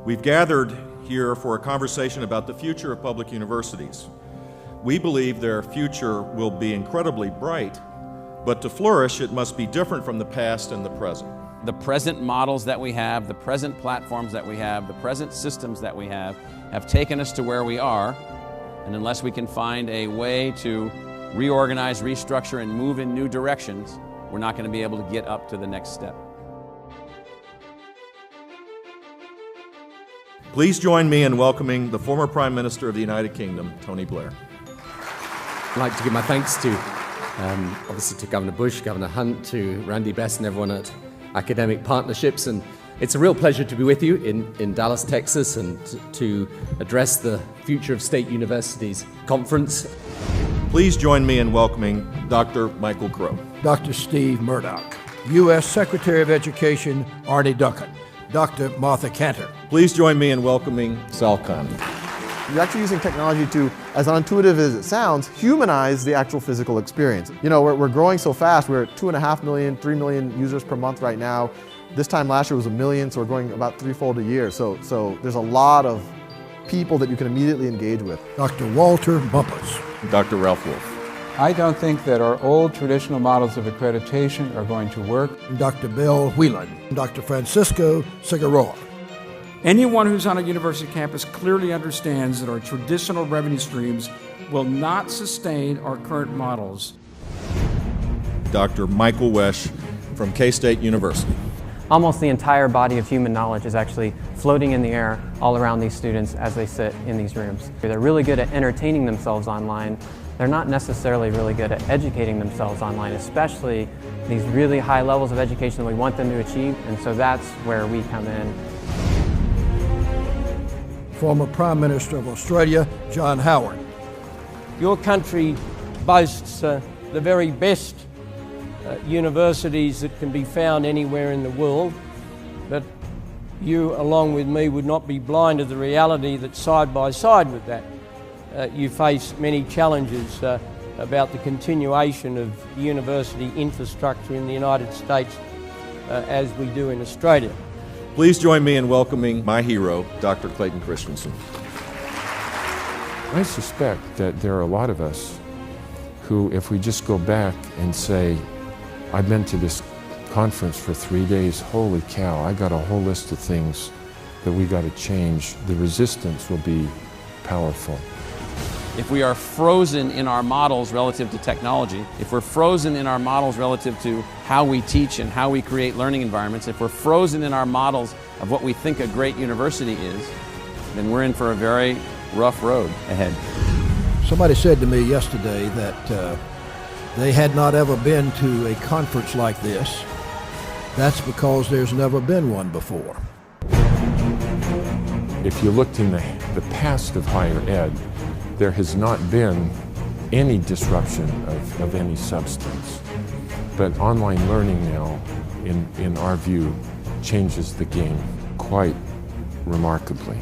We've gathered here for a conversation about the future of public universities. We believe their future will be incredibly bright, but to flourish, it must be different from the past and the present. The present models that we have, the present platforms that we have, the present systems that we have taken us to where we are, and unless we can find a way to reorganize, restructure, and move in new directions, we're not going to be able to get up to the next step. Please join me in welcoming the former Prime Minister of the United Kingdom, Tony Blair. I'd like to give my thanks to, obviously to Governor Bush, Governor Hunt, to Randy Best and everyone at Academic Partnerships. And it's a real pleasure to be with you in Dallas, Texas, and to address the Future of State Universities Conference. Please join me in welcoming Dr. Michael Crow. Dr. Steve Murdoch, U.S. Secretary of Education Arnie Duncan, Dr. Martha Cantor. Please join me in welcoming Sal Khan. You're actually using technology to, as unintuitive as it sounds, humanize the actual physical experience. You know, we're growing so fast. We're at 2.5 million, 3 million users per month right now. This time last year was 1 million, so we're growing about threefold a year. So there's a lot of people that you can immediately engage with. Dr. Walter Bumpus. Dr. Ralph Wolf. I don't think that our old traditional models of accreditation are going to work. Dr. Bill Whelan. Dr. Francisco Cigarroa. Anyone who's on a university campus clearly understands that our traditional revenue streams will not sustain our current models. Dr. Michael Wesch from K-State University. Almost the entire body of human knowledge is actually floating in the air all around these students as they sit in these rooms. They're really good at entertaining themselves online. They're not necessarily really good at educating themselves online, especially these really high levels of education that we want them to achieve, and so that's where we come in. Former Prime Minister of Australia, John Howard. Your country boasts the very best universities that can be found anywhere in the world, but you, along with me, would not be blind to the reality that side by side with that, you face many challenges about the continuation of university infrastructure in the United States as we do in Australia. Please join me in welcoming my hero, Dr. Clayton Christensen. I suspect that there are a lot of us who, if we just go back and say, I've been to this conference for 3 days, holy cow, I got a whole list of things that we got to change, the resistance will be powerful. If we are frozen in our models relative to technology, if we're frozen in our models relative to how we teach and how we create learning environments, if we're frozen in our models of what we think a great university is, then we're in for a very rough road ahead. Somebody said to me yesterday that they had not ever been to a conference like this. That's because there's never been one before. If you looked in the past of higher ed, there has not been any disruption of any substance. But online learning now, in our view, changes the game quite remarkably.